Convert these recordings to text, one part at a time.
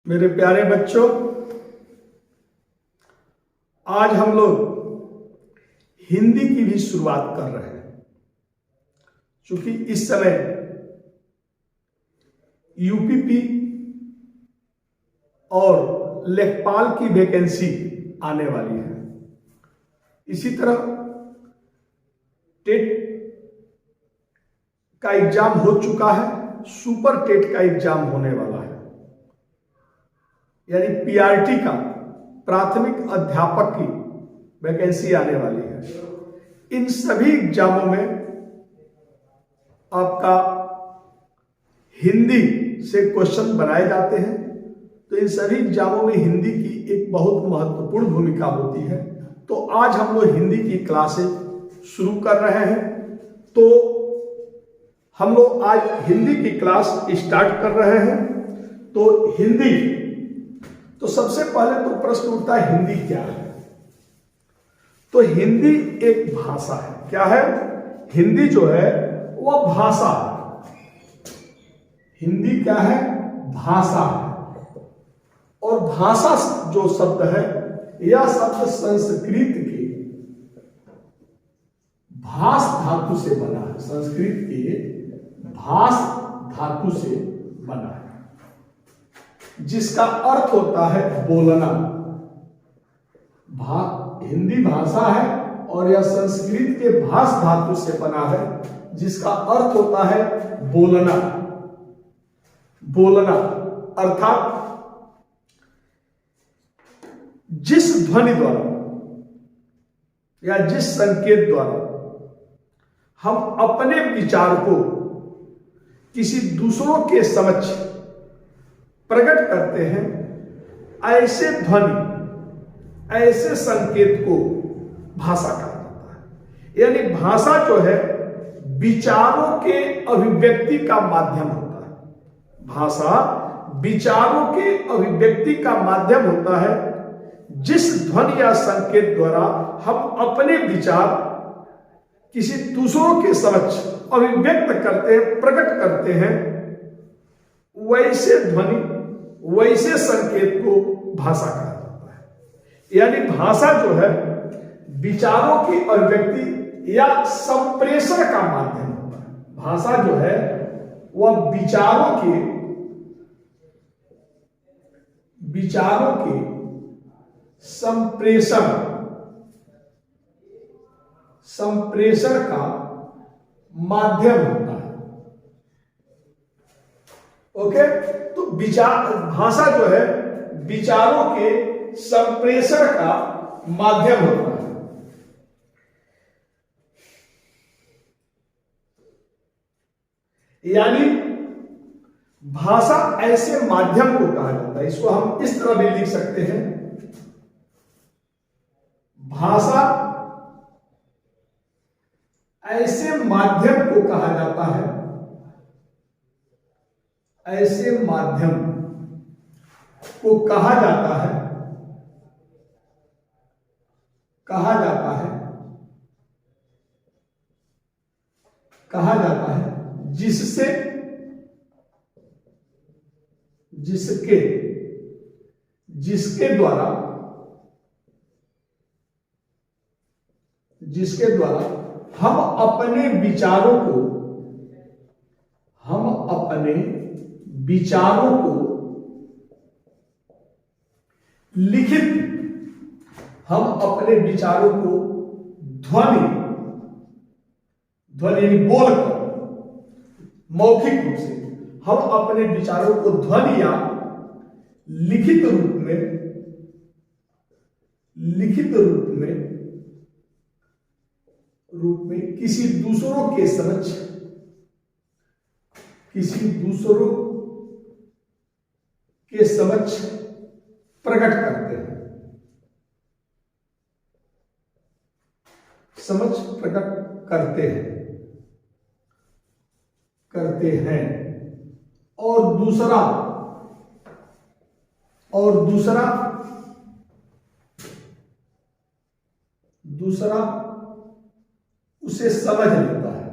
मेरे प्यारे बच्चों, आज हम लोग हिंदी की भी शुरुआत कर रहे हैं। क्योंकि इस समय यूपीपी और लेखपाल की वैकेंसी आने वाली है। इसी तरह टेट का एग्जाम हो चुका है, सुपर टेट का एग्जाम होने वाला है, यानी पीआरटी का प्राथमिक अध्यापक की वैकेंसी आने वाली है। इन सभी एग्जामों में आपका हिंदी से क्वेश्चन बनाए जाते हैं। तो इन सभी एग्जामों में हिंदी की एक बहुत महत्वपूर्ण भूमिका होती है। तो आज हम लोग हिंदी की क्लासेस शुरू कर रहे हैं। तो हम लोग आज हिंदी की क्लास स्टार्ट कर रहे हैं। तो हिंदी, तो सबसे पहले तो प्रश्न उठता है, हिंदी क्या है? तो हिंदी एक भाषा है। क्या है? हिंदी जो है वह भाषा है। हिंदी क्या है? भाषा है। और भाषा जो शब्द है, यह शब्द संस्कृत के भाष धातु से बना है। संस्कृत के भाष धातु से बना है, जिसका अर्थ होता है बोलना। हिंदी भाषा है और यह संस्कृत के भाष धातु से बना है, जिसका अर्थ होता है बोलना। बोलना अर्थात जिस ध्वनि द्वारा या जिस संकेत द्वारा हम अपने विचार को किसी दूसरों के समक्ष प्रकट करते हैं, ऐसे ध्वनि, ऐसे संकेत को भाषा कहा जाता है। यानी भाषा जो है विचारों के अभिव्यक्ति का माध्यम होता है। भाषा विचारों के अभिव्यक्ति का माध्यम होता है। जिस ध्वनि या संकेत द्वारा हम अपने विचार किसी दूसरों के समक्ष अभिव्यक्त करते हैं, प्रकट करते हैं, वैसे ध्वनि, वैसे संकेत को भाषा कहा जाता है। यानी भाषा जो है विचारों की अभिव्यक्ति या संप्रेषण का माध्यम होता है। भाषा जो है वह विचारों के संप्रेषण का माध्यम होता है। ओके, तो भाषा जो है विचारों के संप्रेषण का माध्यम होता है। यानी भाषा ऐसे माध्यम को कहा जाता है। इसको हम इस तरह भी लिख सकते हैं, भाषा ऐसे माध्यम को कहा जाता है, ऐसे माध्यम को कहा जाता है जिसके द्वारा हम अपने विचारों को लिखित, हम अपने विचारों को ध्वनि यानी बोलकर, मौखिक रूप से हम अपने विचारों को ध्वनि या लिखित रूप में किसी दूसरों के समक्ष प्रकट करते हैं। और दूसरा उसे समझ लेता है।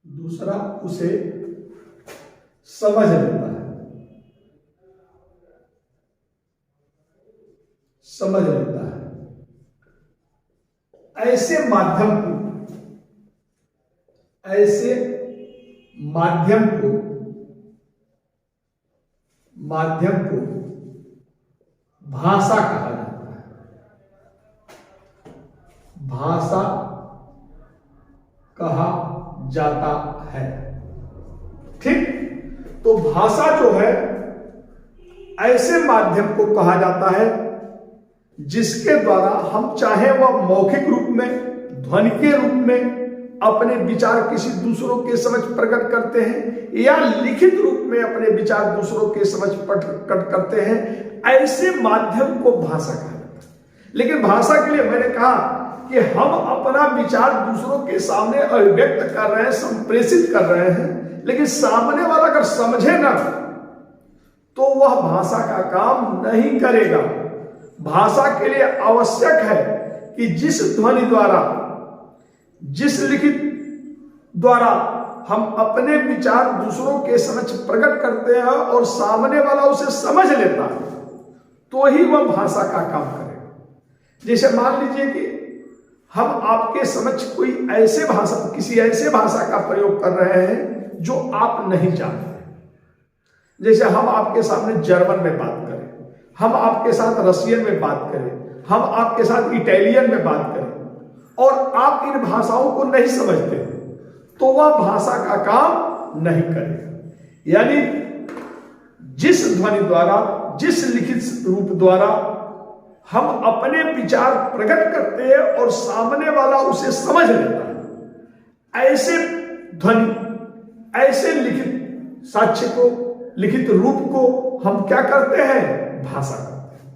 दूसरा उसे समझ लेता है। समझ लेता है। ऐसे माध्यम को भाषा कहा जाता है। भाषा कहा जाता है। ठीक, तो भाषा जो है ऐसे माध्यम को कहा जाता है जिसके द्वारा हम चाहे वह मौखिक रूप में, ध्वनि के रूप में अपने विचार किसी दूसरों के समक्ष प्रकट करते हैं, या लिखित रूप में अपने विचार दूसरों के समक्ष प्रकट करते हैं। ऐसे माध्यम को भाषा कहा जाता है। लेकिन भाषा के लिए मैंने कहा कि हम अपना विचार दूसरों के सामने अभिव्यक्त कर रहे हैं, संप्रेषित कर रहे हैं, लेकिन सामने वाला अगर समझे ना तो वह भाषा का काम नहीं करेगा। भाषा के लिए आवश्यक है कि जिस ध्वनि द्वारा, जिस लिखित द्वारा हम अपने विचार दूसरों के समक्ष प्रकट करते हैं और सामने वाला उसे समझ लेता है, तो ही वह भाषा का काम करेगा। जैसे मान लीजिए कि हम आपके समक्ष कोई ऐसे भाषा, किसी ऐसे भाषा का प्रयोग कर रहे हैं जो आप नहीं जानते। जैसे हम आपके सामने जर्मन में बात करें, हम आपके साथ रशियन में बात करें, हम आपके साथ इटालियन में बात करें, और आप इन भाषाओं को नहीं समझते, तो वह भाषा का काम नहीं करेगा। यानी जिस ध्वनि द्वारा, जिस लिखित रूप द्वारा हम अपने विचार प्रकट करते हैं और सामने वाला उसे समझ लेता है, ऐसे ध्वनि, ऐसे लिखित साक्ष्य को, लिखित रूप को हम क्या करते हैं? भाषा करते हैं।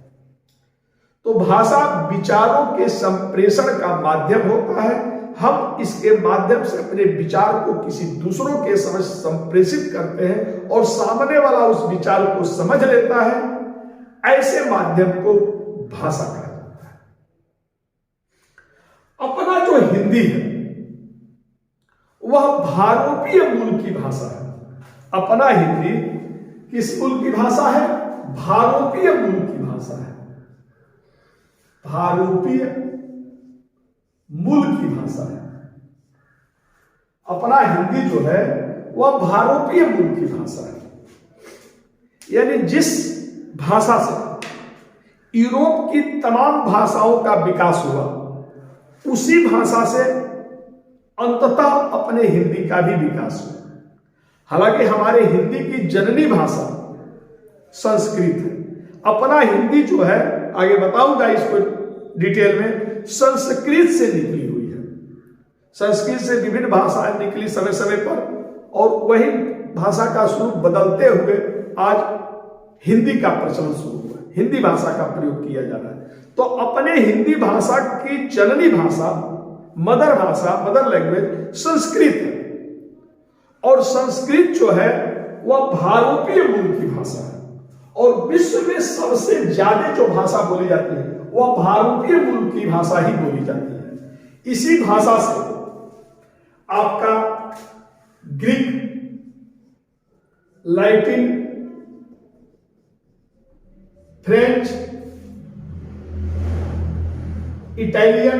तो भाषा विचारों के संप्रेषण का माध्यम होता है। हम इसके माध्यम से अपने विचार को किसी दूसरों के समझ संप्रेषित करते हैं और सामने वाला उस विचार को समझ लेता है। ऐसे माध्यम को भाषा कहा जाता है। अपना जो हिंदी है वह भारोपीय मूल की भाषा है। अपना हिंदी किस मूल की भाषा है? भारोपीय मूल की भाषा है। भारोपीय मूल की भाषा है। अपना हिंदी जो है वह भारोपीय मूल की भाषा है। यानी जिस भाषा से यूरोप की तमाम भाषाओं का विकास हुआ, उसी भाषा से अंततः अपने हिंदी का भी विकास हुआ। हालांकि हमारे हिंदी की जननी भाषा संस्कृत है। अपना हिंदी जो है, आगे बताऊंगा इसको डिटेल में, संस्कृत से निकली हुई है। संस्कृत से विभिन्न भाषाएं निकली समय समय पर, और वही भाषा का स्वरूप बदलते हुए आज हिंदी का प्रचलन शुरू हुआ। हिंदी भाषा का प्रयोग किया जा रहा है। तो अपने हिंदी भाषा की जननी भाषा, मदर भाषा, मदर लैंग्वेज संस्कृत है। और संस्कृत जो है वह भारोपीय मूल की भाषा है। और विश्व में सबसे ज्यादा जो भाषा बोली जाती है वह भारोपीय मूल की भाषा ही बोली जाती है। इसी भाषा से आपका ग्रीक, लैटिन, फ्रेंच, इटालियन,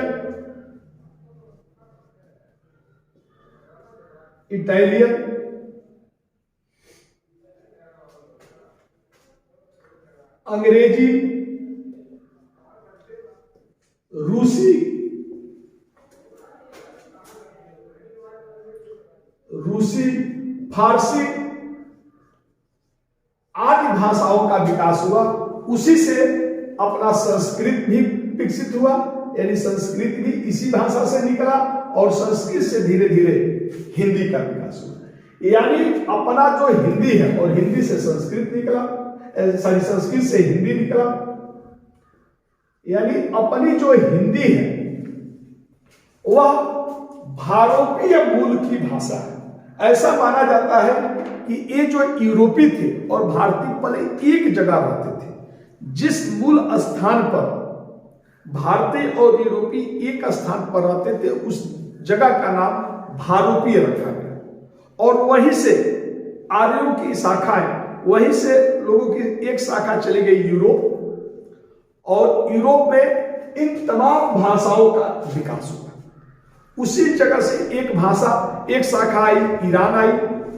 अंग्रेजी, रूसी, फारसी आदि भाषाओं का विकास हुआ। उसी से अपना संस्कृत भी विकसित हुआ। यानी संस्कृत भी इसी भाषा से निकला और संस्कृत से धीरे धीरे हिंदी का विकास हुआ। यानी अपना जो हिंदी है, और हिंदी से संस्कृत निकला, संस्कृत से हिंदी निकला। यानी अपनी जो हिंदी है वह भारोपीय मूल की भाषा है। ऐसा माना जाता है कि ये जो यूरोपी थे और भारतीय पहले एक जगह रहते थे। जिस मूल स्थान पर भारतीय और यूरोपी एक स्थान पर रहते थे, उस जगह का नाम भारोपीय रखा गया। और वहीं से आर्यों की शाखाएं, वहीं से लोगों की एक शाखा चली गई यूरोप, और यूरोप में इन तमाम भाषाओं का विकास हुआ। उसी जगह से एक भाषा, एक शाखा आई, ईरान आई।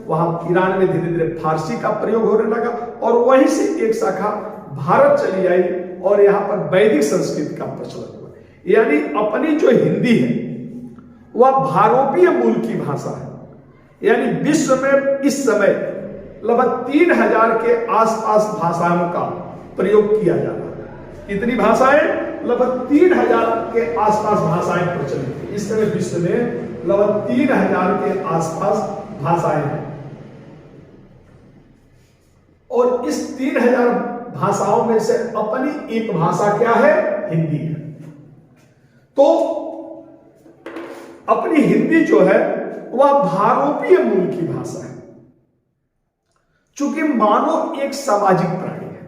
वहां ईरान में धीरे धीरे फारसी का प्रयोग होने लगा और वहीं से एक शाखा भारत चली आई और यहाँ पर वैदिक संस्कृत का प्रचलन हुआ। यानी अपनी जो हिंदी है वह भारोपीय मूल की भाषा है। यानी विश्व में इस समय लगभग 3000 के आसपास भाषाओं का प्रयोग किया जा रहा है। कितनी भाषाएं? लगभग 3000 के आसपास भाषाएं प्रचलित है। इस समय विश्व में लगभग 3000 के आसपास भाषाएं हैं और इस 3000 भाषाओं में से अपनी एक भाषा क्या है? हिंदी है। तो अपनी हिंदी जो है वह भारोपीय मूल की भाषा है। चूंकि मानव एक सामाजिक प्राणी है,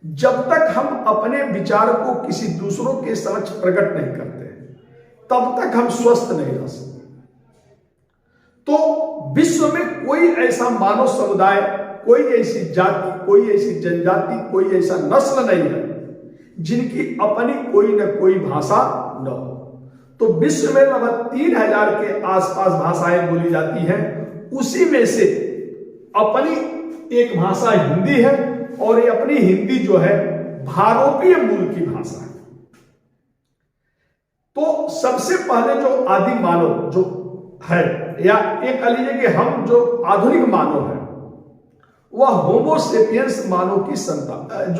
जब तक हम अपने विचार को किसी दूसरों के समक्ष प्रकट नहीं करते तब तक हम स्वस्थ नहीं रह सकते। तो विश्व में कोई ऐसा मानव समुदाय, कोई ऐसी जाति, कोई ऐसी जनजाति, कोई ऐसा नस्ल नहीं है जिनकी अपनी कोई न कोई भाषा न हो। तो विश्व में लगभग 3000 के आसपास भाषाएं बोली जाती हैं। उसी में से अपनी एक भाषा हिंदी है और ये अपनी हिंदी जो है भारोपीय मूल की भाषा है। तो सबसे पहले जो आदि मानव जो है, या ये कह लीजिए कि हम जो आधुनिक मानव है, वह होमो सेपियंस मानव की संतान,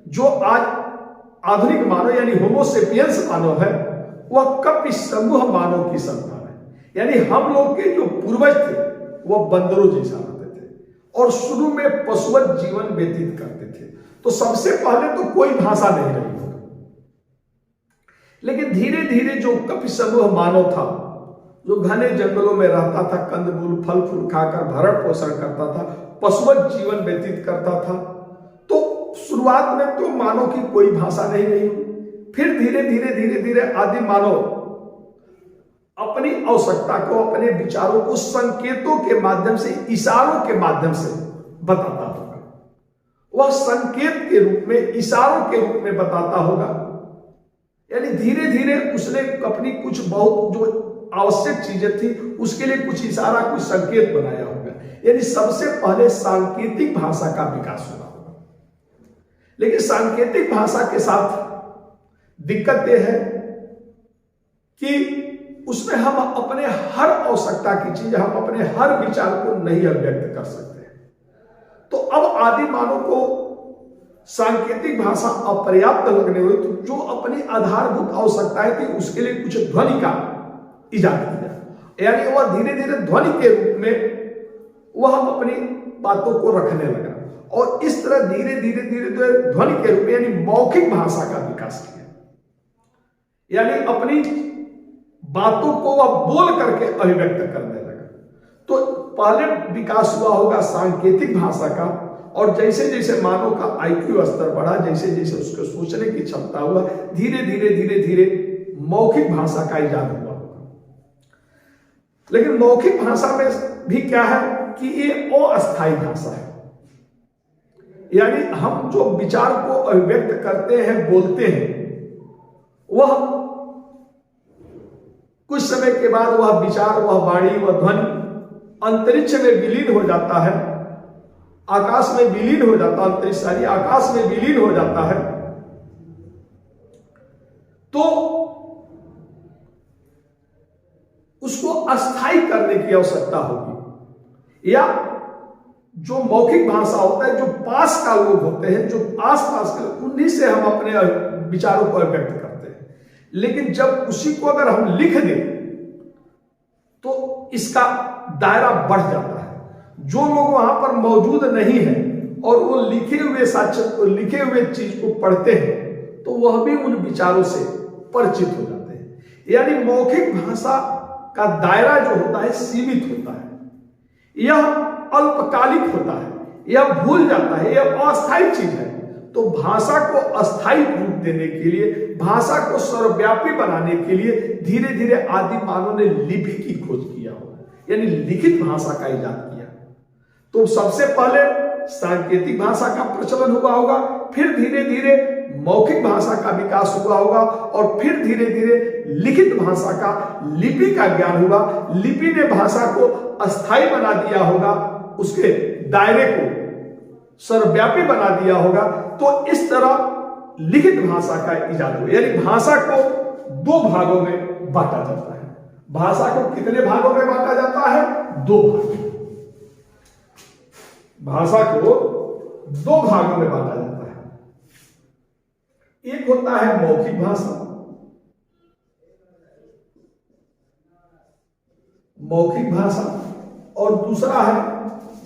जो आज आधुनिक मानव यानी होमो सेपियंस मानव है, वह कपि समूह मानव की संतान है। यानी हम लोग के जो पूर्वज थे वह बंदरों जैसा रहते थे और शुरू में पशुवत जीवन व्यतीत करते थे। तो सबसे पहले तो कोई भाषा नहीं रही होगी, लेकिन धीरे धीरे जो कपि समूह मानव था, जो घने जंगलों में रहता था, कंदमूल फल फूल खाकर भरण पोषण करता था, पशुवत जीवन व्यतीत करता था, तो शुरुआत में तो मानव की कोई भाषा नहीं रही होगी। फिर धीरे धीरे धीरे धीरे आदि मानव अपनी आवश्यकता को, अपने विचारों को संकेतों के माध्यम से, इशारों के माध्यम से बताता होगा। वह संकेत के रूप में, इशारों के रूप में बताता होगा। यानी धीरे धीरे उसने अपनी कुछ बहुत जो आवश्यक चीजें थी उसके लिए कुछ इशारा, कुछ संकेत बनाया होगा। यानी सबसे पहले सांकेतिक भाषा का विकास हुआ होगा। लेकिन सांकेतिक भाषा के साथ दिक्कत यह है कि उसमें हम अपने हर आवश्यकता की चीज, हम अपने हर विचार को नहीं अभिव्यक्त कर सकते। तो अब आदि मानव को सांकेतिक भाषा अपर्याप्त लगने हुए, तो जो अपनी आधारभूत आवश्यकताएं थी उसके लिए कुछ ध्वनि का इजाद किया। यानी वह धीरे धीरे ध्वनि के रूप में वह अपनी बातों को रखने लगा और इस तरह धीरे धीरे धीरे धीरे ध्वनि के रूप में यानी मौखिक भाषा का विकास किया। यानी अपनी बातों को वह बोल करके अभिव्यक्त करने लगा। तो पहले विकास हुआ होगा सांकेतिक भाषा का, और जैसे जैसे मानव का आईक्यू स्तर बढ़ा, जैसे जैसे उसको सोचने की क्षमता हुआ, धीरे धीरे धीरे धीरे मौखिक भाषा का इजाद हुआ होगा। लेकिन मौखिक भाषा में भी क्या है कि ये अस्थायी भाषा है। यानी हम जो विचार को अभिव्यक्त करते हैं, बोलते हैं, वह कुछ समय के बाद वह विचार, वह वाणी, वह ध्वनि अंतरिक्ष में विलीन हो जाता है, आकाश में विलीन हो जाता है, अंतरिक्ष यानी आकाश में विलीन हो जाता है। तो उसको अस्थायी करने की आवश्यकता होगी। या जो मौखिक भाषा होता है, जो पास का लोग होते हैं, जो आसपास के, उन्हीं से हम अपने विचारों को अभिव्यक्त करते हैं। लेकिन जब उसी को अगर हम लिख दें तो इसका दायरा बढ़ जाता है। जो लोग वहां पर मौजूद नहीं है और वो लिखे हुए चीज को पढ़ते हैं तो वह भी उन विचारों से परिचित हो जाते हैं। यानी मौखिक भाषा का दायरा जो होता है सीमित होता है, यह अल्पकालिक होता है, यह भूल जाता है, यह अस्थायी चीज है। तो भाषा को अस्थायी रूप देने के लिए, भाषा को सर्वव्यापी बनाने के लिए धीरे धीरे आदि मानव ने लिपि की खोज किया होगा, यानी लिखित भाषा का इजाद किया। तो सबसे पहले सांकेतिक भाषा का प्रचलन हुआ होगा, फिर धीरे धीरे मौखिक भाषा का विकास हुआ होगा और फिर धीरे धीरे लिखित भाषा का, लिपि का ज्ञान हुआ। लिपि ने भाषा को अस्थायी बना दिया होगा, उसके दायरे को सर्वव्यापी बना दिया होगा। तो इस तरह लिखित भाषा का इजाद हुआ, यानी भाषा को दो भागों में बांटा जाता है। भाषा को कितने भागों में बांटा जाता है? दो भाग। भाषा को दो भागों में बांटा जाता है। एक होता है मौखिक भाषा, मौखिक भाषा, और दूसरा है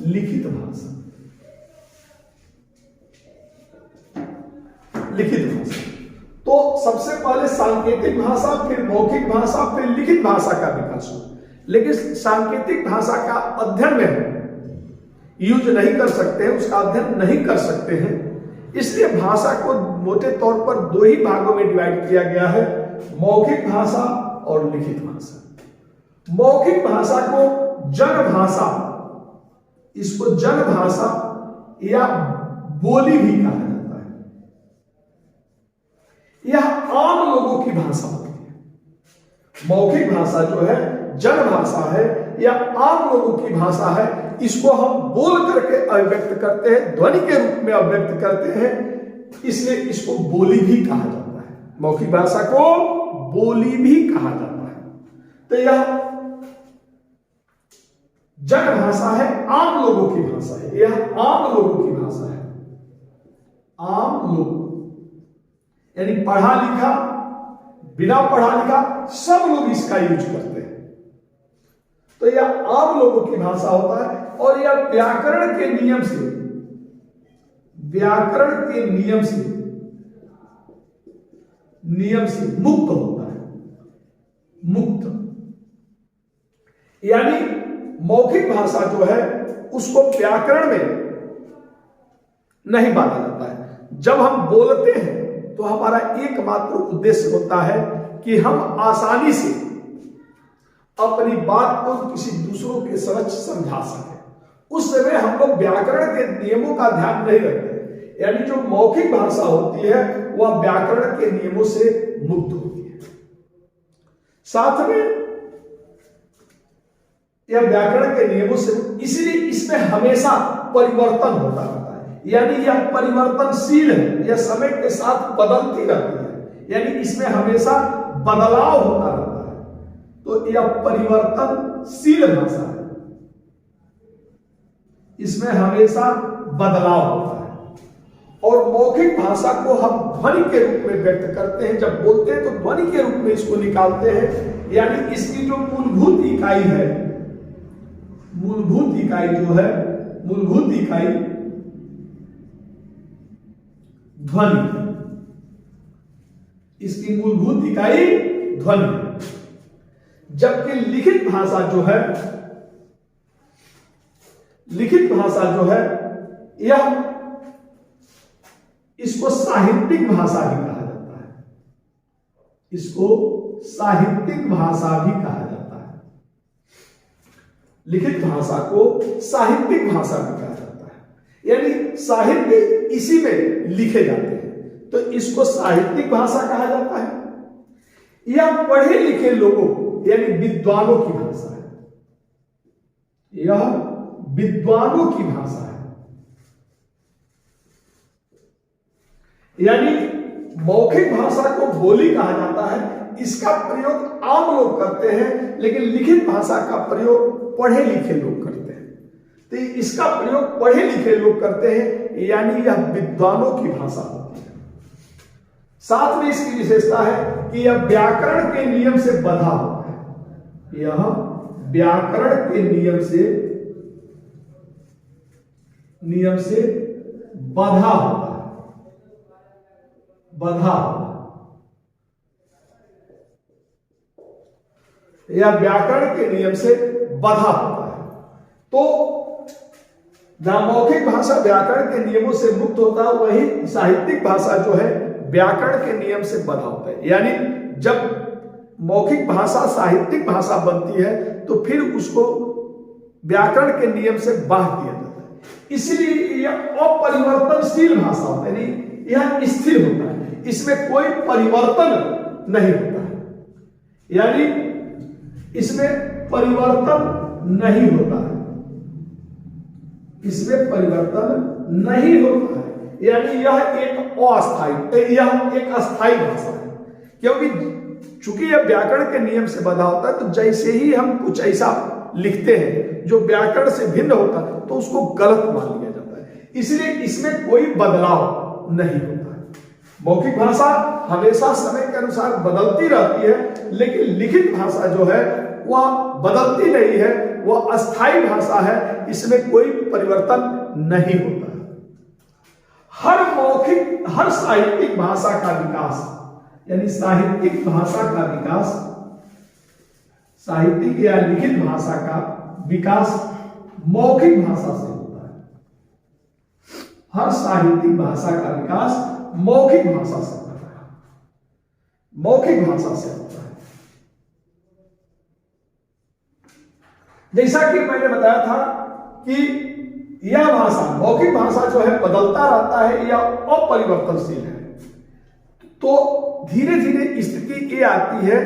लिखित भाषा। लिखित भाषा तो सबसे पहले सांकेतिक भाषा, फिर मौखिक भाषा, फिर लिखित भाषा का विकास हुआ। लेकिन सांकेतिक भाषा का अध्ययन में यूज नहीं कर सकते हैं, उसका अध्ययन नहीं कर सकते हैं, इसलिए भाषा को मोटे तौर पर दो ही भागों में डिवाइड किया गया है, मौखिक भाषा और लिखित भाषा। मौखिक भाषा को जन भाषा, इसको जन भाषा या बोली भी कहा जाता है। यह आम लोगों की भाषा होती है। मौखिक भाषा जो है जन भाषा है या आम लोगों की भाषा है। इसको हम बोल करके अभिव्यक्त करते हैं, ध्वनि के रूप में अभिव्यक्त करते हैं, इसलिए इसको बोली भी कहा जाता है। मौखिक भाषा को बोली भी कहा जाता है। तो यह जन भाषा है, आम लोगों की भाषा है। यह आम लोगों की भाषा है। आम लोग यानी पढ़ा लिखा, बिना पढ़ा लिखा सब लोग इसका यूज करते हैं। तो यह आम लोगों की भाषा होता है और यह व्याकरण के नियम से, व्याकरण के नियम से मुक्त होता है। मुक्त यानी मौखिक भाषा जो है उसको व्याकरण में नहीं बांधा जाता है। जब हम बोलते हैं तो हमारा एकमात्र उद्देश्य होता है कि हम आसानी से अपनी बात को किसी दूसरों के समक्ष समझा सके। उस समय हम लोग व्याकरण के नियमों का ध्यान नहीं रखते, यानी जो मौखिक भाषा होती है वह व्याकरण के नियमों से मुक्त होती है। साथ में यह व्याकरण के नियमों से, इसलिए इसमें हमेशा परिवर्तन होता रहता है, यानी यह परिवर्तनशील है, यह समय के साथ बदलती रहती है, यानी इसमें हमेशा बदलाव होता रहता है। तो यह परिवर्तनशील भाषा है, इसमें हमेशा बदलाव होता है। और मौखिक भाषा को हम ध्वनि के रूप में व्यक्त करते हैं। जब बोलते हैं तो ध्वनि के रूप में इसको निकालते हैं, यानी इसकी जो मूलभूत इकाई है, मूलभूत इकाई जो है, मूलभूत इकाई ध्वनि, इसकी मूलभूत इकाई ध्वनि। जबकि लिखित भाषा जो है, लिखित भाषा जो है यह, इसको साहित्यिक भाषा भी कहा जाता है। इसको साहित्यिक भाषा भी कहा जाता है। लिखित भाषा को साहित्यिक भाषा भी कहा जाता है, यानी साहित्य इसी में लिखे जाते हैं, तो इसको साहित्यिक भाषा कहा जाता है। यह पढ़े लिखे लोगों यानी विद्वानों की भाषा है। यह विद्वानों की भाषा है, यानी मौखिक भाषा को बोली कहा जाता है। इसका प्रयोग आम लोग करते हैं, लेकिन लिखित भाषा का प्रयोग पढ़े लिखे लोग करते हैं। तो इसका प्रयोग पढ़े लिखे लोग करते हैं, यानी यह विद्वानों की भाषा होती है। साथ में इसकी विशेषता है कि यह व्याकरण के नियम से बंधा होता है। यह व्याकरण के नियम से बंधा होता है। बंधा या व्याकरण के नियम से बंधा होता है। तो जहां मौखिक भाषा व्याकरण के नियमों से मुक्त होता है, वही साहित्यिक भाषा जो है व्याकरण के नियम से बंधा होता है। यानी जब मौखिक भाषा साहित्यिक भाषा बनती है तो फिर उसको व्याकरण के नियम से बांध दिया जाता है। इसलिए यह अपरिवर्तनशील भाषा होता है, यानी यह स्थिर होता है, इसमें कोई परिवर्तन नहीं होता है, यानी इसमें परिवर्तन नहीं होता है, इसमें परिवर्तन नहीं होता है, यानी यह एक अस्थायी, यह एक अस्थायी भाषा है। क्योंकि चूंकि यह व्याकरण के नियम से बंधा होता है, तो जैसे ही हम कुछ ऐसा लिखते हैं जो व्याकरण से भिन्न होता है तो उसको गलत मान लिया जाता है, इसलिए इसमें कोई बदलाव नहीं होता है। मौखिक भाषा हमेशा समय के अनुसार बदलती रहती है, लेकिन लिखित भाषा जो है वह बदलती नहीं है, वह अस्थायी भाषा है, इसमें कोई परिवर्तन नहीं होता है। हर साहित्यिक भाषा का विकास, यानी साहित्यिक भाषा का विकास, साहित्यिक या लिखित भाषा का विकास मौखिक भाषा से होता है। हर साहित्यिक भाषा का विकास मौखिक भाषा से होता है, मौखिक भाषा से होता है। जैसा कि मैंने बताया था कि यह भाषा, मौखिक भाषा जो है बदलता रहता है या अपरिवर्तनशील है, तो धीरे धीरे स्थिति ये आती है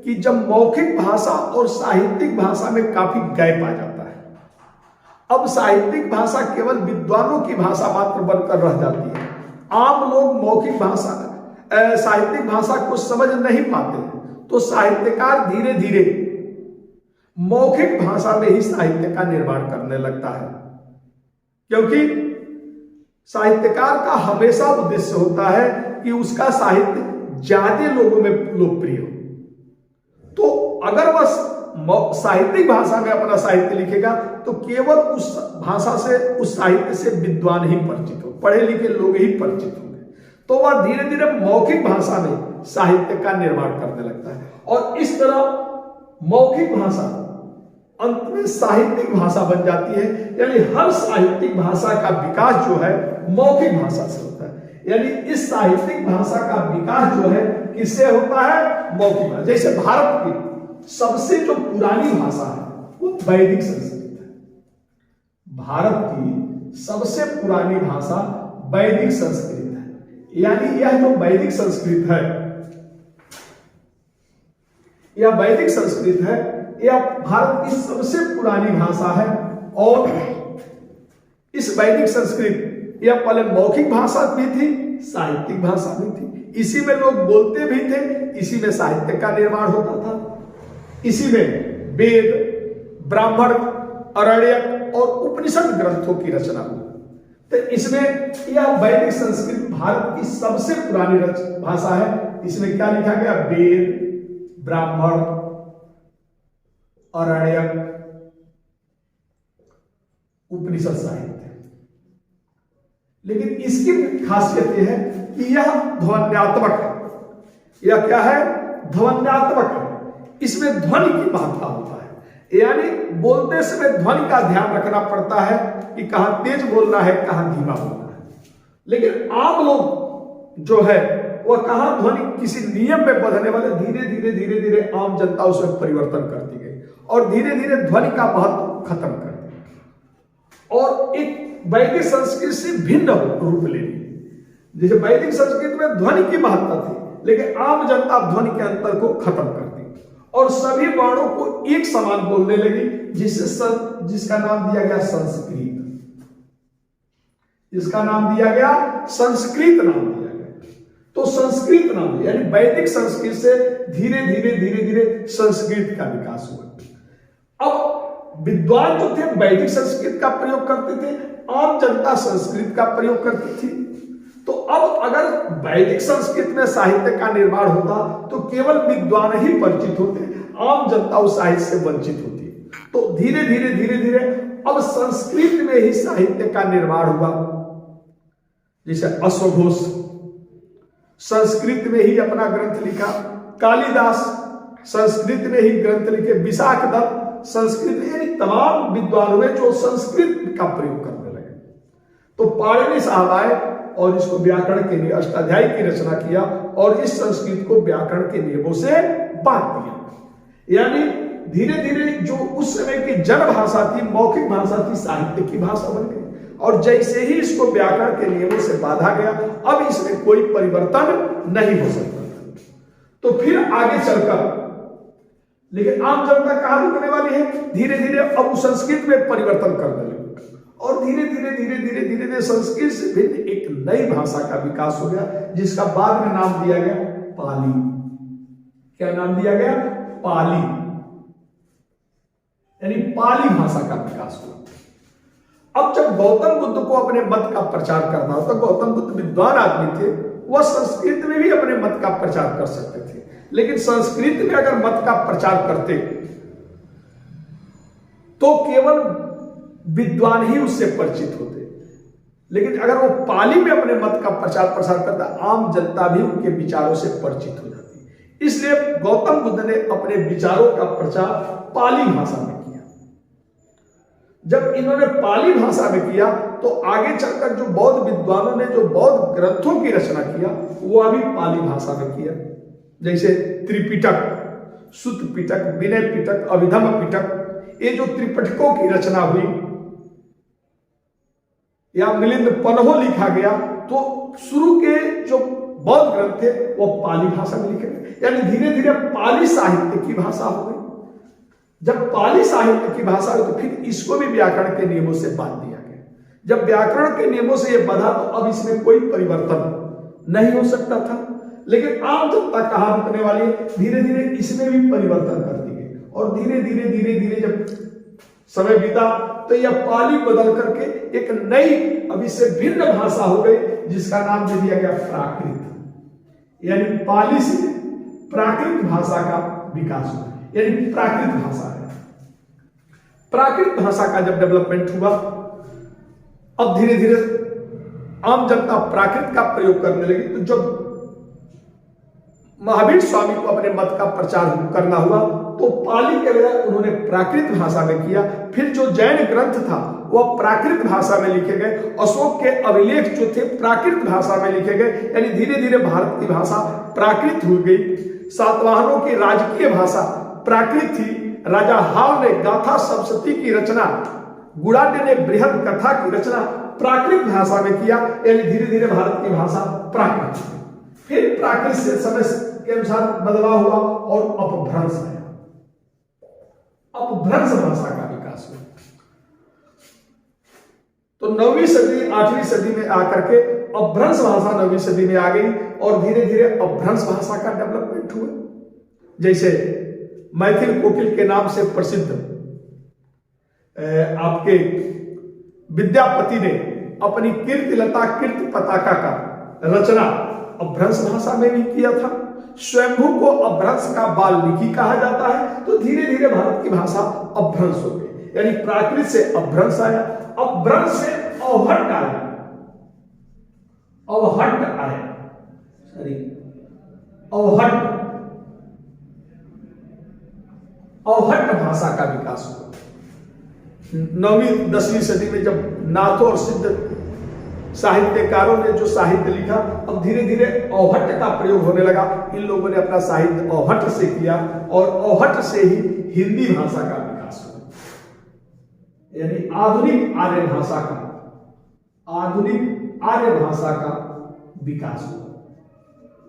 कि जब मौखिक भाषा और साहित्यिक भाषा में काफी गैप आ जाता है। अब साहित्यिक भाषा केवल विद्वानों की भाषा मात्र बनकर रह जाती है, आम लोग मौखिक भाषा, साहित्यिक भाषा को समझ नहीं पाते, तो साहित्यकार धीरे धीरे मौखिक भाषा में ही साहित्य का निर्माण करने लगता है, क्योंकि साहित्यकार का हमेशा उद्देश्य होता है कि उसका साहित्य ज्यादा लोगों में लोकप्रिय हो। तो अगर वह साहित्यिक भाषा में अपना साहित्य लिखेगा तो केवल उस भाषा से, उस साहित्य से विद्वान ही परिचित हो, पढ़े लिखे लोग ही परिचित होंगे, तो वह धीरे धीरे मौखिक भाषा में साहित्य का निर्माण करने लगता है, और इस तरह मौखिक भाषा अंत में साहित्यिक भाषा बन जाती है। यानी हर साहित्यिक भाषा का विकास जो है मौखिक भाषा से होता है, यानी इस साहित्यिक भाषा का विकास जो है किससे होता है? मौखिक भाषा। जैसे भारत की सबसे जो पुरानी भाषा है वो वैदिक संस्कृत है, भारत की सबसे पुरानी भाषा वैदिक संस्कृत है, यानी यह जो वैदिक संस्कृत है, यह वैदिक संस्कृत है, यह भारत की सबसे पुरानी भाषा है। और इस वैदिक संस्कृत यह पहले मौखिक भाषा भी थी, साहित्यिक भाषा भी थी, इसी में लोग बोलते भी थे, इसी में साहित्य का निर्माण होता था, इसी में वेद, ब्राह्मण, अरण्यक और उपनिषद ग्रंथों की रचना हुई। तो इसमें यह वैदिक संस्कृत भारत की सबसे पुरानी भाषा है। इसमें क्या लिखा गया? वेद, ब्राह्मण, अरण्यक, उपनिषद साहित्य। लेकिन इसकी खासियत यह है कि यह ध्वन्यात्मक है। यह क्या है? ध्वन्यात्मक है। इसमें ध्वनि की महत्ता होता है, यानी बोलते समय ध्वनि का ध्यान रखना पड़ता है कि कहां तेज बोलना है, कहां धीमा बोलना है। लेकिन आम लोग जो है वह कहां ध्वनि किसी नियम में बंधने वाले, धीरे धीरे धीरे धीरे आम जनता उसमें परिवर्तन करती गई और धीरे धीरे ध्वनि का महत्व खत्म कर दिया और एक वैदिक संस्कृत से भिन्न रूप ले ली। जैसे वैदिक संस्कृत में ध्वनि की महत्ता थी, लेकिन आम जनता ध्वनि के अंतर को खत्म कर दी और सभी वर्णों को एक समान बोलने लगी, जिसका नाम दिया गया संस्कृत। जिसका नाम दिया गया संस्कृत नाम दिया गया। तो संस्कृत नाम यानी वैदिक संस्कृत से धीरे धीरे धीरे धीरे संस्कृत का विकास हुआ। अब विद्वान जो थे वैदिक संस्कृत का प्रयोग करते थे, आम जनता संस्कृत का प्रयोग करती थी। तो अब अगर वैदिक संस्कृत में साहित्य का निर्माण होता तो केवल विद्वान ही परिचित होते, आम जनता उस साहित्य से वंचित होती। तो धीरे धीरे धीरे धीरे अब संस्कृत में ही साहित्य का निर्माण हुआ। जैसे अश्वघोष संस्कृत में ही अपना ग्रंथ लिखा, कालिदास संस्कृत में ही ग्रंथ लिखे, विशाख दत्त संस्कृत, यानी तमाम विद्वान हुए जो संस्कृत का प्रयोग करने लगे। तो पाणिनि साहब आए और इसको व्याकरण के लिए अष्टाध्यायी की रचना किया और इस संस्कृत को व्याकरण के नियमों से बांट दिया। यानी धीरे धीरे जो उस समय की जन भाषा थी, मौखिक भाषा थी, साहित्य की भाषा बन गई। और जैसे ही इसको व्याकरण के नियमों से बांधा गया, अब इसमें कोई परिवर्तन नहीं हो सकता। तो फिर आगे चलकर, लेकिन आम जनता कहां रुकने वाली है? धीरे धीरे अब संस्कृत में परिवर्तन करने लगे और धीरे धीरे धीरे धीरे धीरे धीरे संस्कृत से भिन्न एक नई भाषा का विकास हो गया, जिसका बाद में नाम दिया गया पाली। क्या नाम दिया गया? पाली, यानी पाली भाषा का विकास हुआ। अब जब गौतम बुद्ध को अपने मत का प्रचार करना हो, तो गौतम बुद्ध विद्वान आदमी थे, वह संस्कृत में भी अपने मत का प्रचार कर सकते थे, लेकिन संस्कृत में अगर मत का प्रचार करते तो केवल विद्वान ही उससे परिचित होते, लेकिन अगर वो पाली में अपने मत का प्रचार प्रसार करता, आम जनता भी उनके विचारों से परिचित हो जाती। इसलिए गौतम बुद्ध ने अपने विचारों का प्रचार पाली भाषा में किया। जब इन्होंने पाली भाषा में किया तो आगे चलकर जो बौद्ध विद्वानों ने जो बौद्ध ग्रंथों की रचना किया, वह भी पाली भाषा में किया। जैसे त्रिपिटक, सुत्त पिटक, विनय पिटक, अभिधम पिटक, ये जो त्रिपिटकों की रचना हुई या मिलिंद पन्हो लिखा गया, तो शुरू के जो बौद्ध ग्रंथ थे वो पाली भाषा में लिखे गए, यानी धीरे धीरे पाली साहित्य की भाषा हो गई। जब पाली साहित्य की भाषा हुई तो फिर इसको भी व्याकरण के नियमों से बांध दिया गया। जब व्याकरण के नियमों से यह बंधा तो अब इसमें कोई परिवर्तन नहीं हो सकता था, लेकिन आम जनता कहां रुकने वाली है? धीरे धीरे इसमें भी परिवर्तन कर दी गई और धीरे धीरे धीरे धीरे जब समय बीता तो यह पाली बदल करके एक नई, अब इससे भिन्न भाषा हो गई, जिसका नाम दे दिया गया प्राकृत। यानी पाली से प्राकृत भाषा का विकास हुआ, यानी प्राकृत भाषा है। प्राकृत भाषा का जब डेवलपमेंट हुआ, अब धीरे धीरे आम जनता प्राकृत का प्रयोग करने लगी। तो जब महावीर स्वामी को अपने मत का प्रचार करना हुआ तो पाली के बजाय उन्होंने प्राकृत भाषा में किया। फिर जो जैन ग्रंथ था वह प्राकृत भाषा में लिखे गए, अशोक के अभिलेख जो थे प्राकृत भाषा में लिखे गए, यानी धीरे धीरे भारत की भाषा प्राकृत हो गई। सातवाहनों की राजकीय भाषा प्राकृत थी। राजा हाल ने गाथा सप्तशती की रचना, गुड़ाटे ने बृहद कथा की रचना प्राकृत भाषा में किया, यानी धीरे धीरे भारत की भाषा प्राकृत। फिर प्राकृत से समय के अनुसार बदलाव हुआ और अपभ्रंश आया। अपभ्रंश भाषा का विकास हुआ। तो 9वीं सदी 8वीं सदी में आकर के अपभ्रंश भाषा 9वीं सदी में आ गई और धीरे धीरे अपभ्रंश भाषा का डेवलपमेंट हुआ। जैसे मैथिल कोकिल के नाम से प्रसिद्ध आपके विद्यापति ने अपनी कीर्तिलता कीर्ति पताका का रचना अपभ्रंश भाषा में भी किया था। स्वयंभू को अपभ्रंश का वाल्मीकि कहा जाता है। तो धीरे धीरे भारत की भाषा अपभ्रंश हो गई, यानी प्राकृत से अपभ्रंश आया, अपभ्रंश से अवहट्ट आया, अवहट्ट आया, सॉरी अवहट्ट, अवहट्ट भाषा का विकास हुआ। 9वीं 10वीं सदी में जब नाथों और सिद्ध साहित्यकारों ने जो साहित्य लिखा, अब धीरे धीरे अवहट्ट का प्रयोग होने लगा। इन लोगों ने अपना साहित्य अवहट्ट से किया और अवहट्ट से ही हिंदी भाषा का विकास हुआ, यानी आधुनिक आर्य भाषा का, आधुनिक आर्य भाषा का विकास हुआ,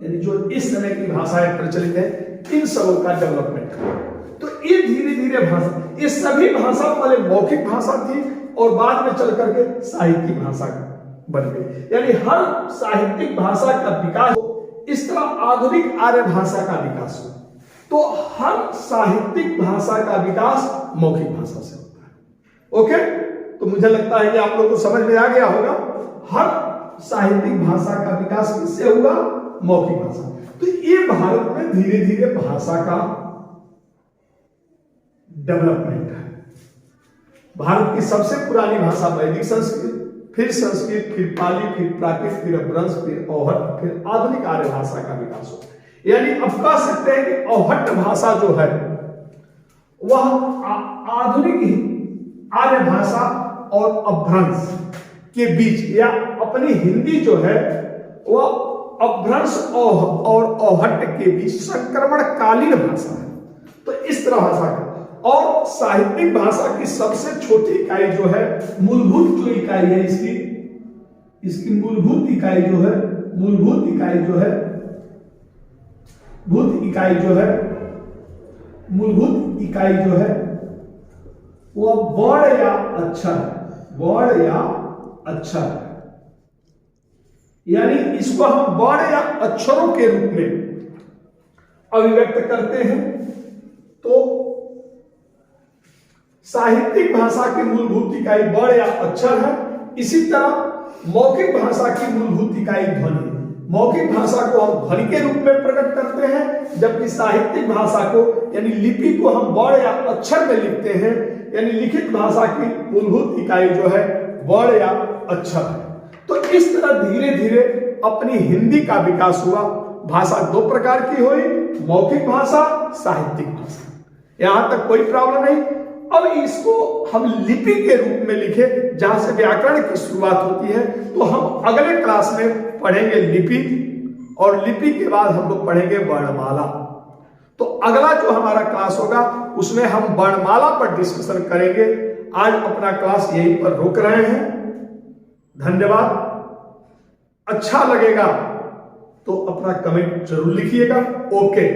यानी जो इस समय की भाषाएं प्रचलित है इन सबों का डेवलपमेंट हुआ। तो ये धीरे धीरे भाषा, ये सभी भाषा पहले मौखिक भाषा थी और बाद में चल करके साहित्यिक भाषा बन गई, यानी हर साहित्यिक भाषा का विकास। इस तरह आधुनिक आर्य भाषा का विकास हुआ। तो हर साहित्यिक भाषा का विकास मौखिक भाषा से होता है। ओके, तो मुझे लगता है कि आप लोगों को समझ में आ गया होगा। हर साहित्यिक भाषा का विकास किससे हुआ? मौखिक भाषा। तो ये भारत में धीरे धीरे भाषा का डेवलपमेंट है। भारत की सबसे पुरानी भाषा वैदिक संस्कृत, फिर संस्कृत, फिर पाली, फिर प्राकृत, फिर अपभ्रंश, फिर अवहट्ट, फिर आधुनिक आर्य भाषा का विकास हो। यानी अब कह सकते हैं कि अवहट्ट भाषा जो है वह आधुनिक आर्य भाषा और अपभ्रंश के बीच, या अपनी हिंदी जो है वह अपभ्रंश और अवहट्ट के बीच संक्रमणकालीन भाषा है। तो इस तरह भाषा का, और साहित्यिक भाषा की सबसे छोटी इकाई जो है, मूलभूत जो इकाई है इसकी मूलभूत इकाई जो है, मूलभूत इकाई जो है, मूलभूत इकाई जो है वो वर्ण या अक्षर, वर्ण या अक्षर, यानी इसको हम वर्ण या अक्षरों के रूप में अभिव्यक्त करते हैं। तो साहित्यिक भाषा की मूलभूत इकाई वर्ण या अक्षर है। इसी तरह मौखिक भाषा की मूलभूत इकाई ध्वनि। मौखिक भाषा को हम ध्वनि के रूप में प्रकट करते हैं, जबकि साहित्यिक भाषा को यानी लिपि को हम वर्ण या अक्षर में लिखते हैं। यानी लिखित भाषा की मूलभूत इकाई जो है वर्ण या अक्षर है। तो इस तरह धीरे धीरे अपनी हिंदी का विकास हुआ। भाषा दो प्रकार की हुई, मौखिक भाषा, साहित्यिक भाषा। यहां तक कोई प्रॉब्लम नहीं। अब इसको हम लिपि के रूप में लिखे, जहां से व्याकरण की शुरुआत होती है। तो हम अगले क्लास में पढ़ेंगे लिपि, और लिपि के बाद हम लोग पढ़ेंगे वर्णमाला। तो अगला जो हमारा क्लास होगा उसमें हम वर्णमाला पर डिस्कशन करेंगे। आज अपना क्लास यहीं पर रोक रहे हैं। धन्यवाद। अच्छा लगेगा तो अपना कमेंट जरूर लिखिएगा। ओके।